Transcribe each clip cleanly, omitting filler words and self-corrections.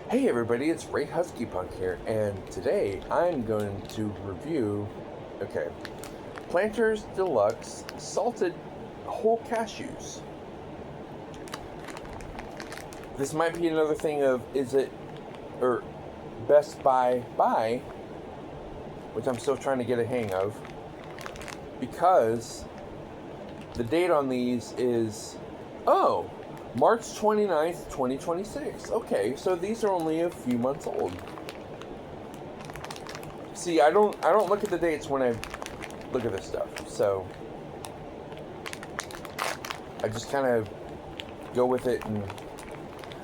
Hey everybody, it's Ray Husky Punk here, and today I'm going to review, Planters Deluxe Salted Whole Cashews. This might be another thing of, Best Buy Buy, which I'm still trying to get a hang of, because the date on these is, March 29th, 2026. Okay, so these are only a few months old. See, I don't look at the dates when I look at this stuff. So I just kind of go with it, and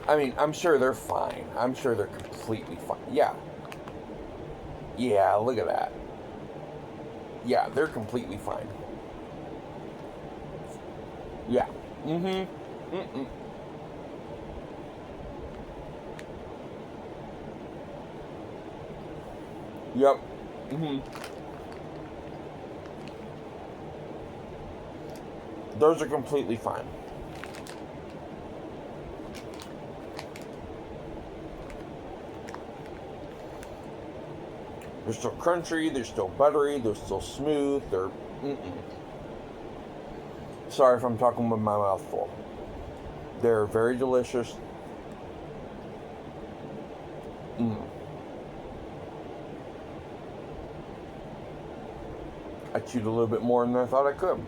I mean, I'm sure they're fine. I'm sure they're completely fine. Yeah. Yeah, look at that. Yeah, they're completely fine. Yeah. Yep. Those are completely fine. They're still crunchy, they're still buttery, they're still smooth, they're... Sorry if I'm talking with my mouth full. They're very delicious. I chewed a little bit more than I thought I could.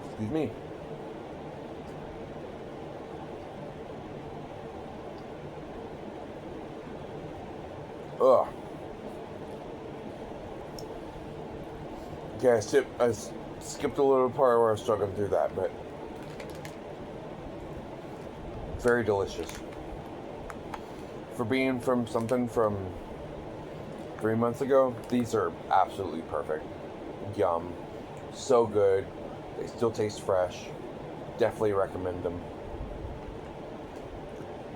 Excuse me. Ugh. Okay, I skipped a little part where I was struggling through that, but very delicious. For being from something from 3 months ago, these are absolutely perfect. Yum. So good. They still taste fresh. Definitely recommend them.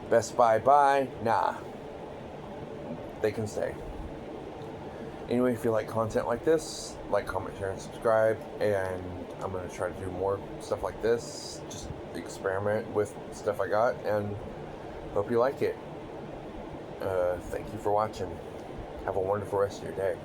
Best Buy Buy? Nah. They can stay. Anyway, if you like content like this, like, comment, share, and subscribe. And I'm going to try to do more stuff like this. Just experiment with stuff I got, and hope you like it. Thank you for watching. Have a wonderful rest of your day.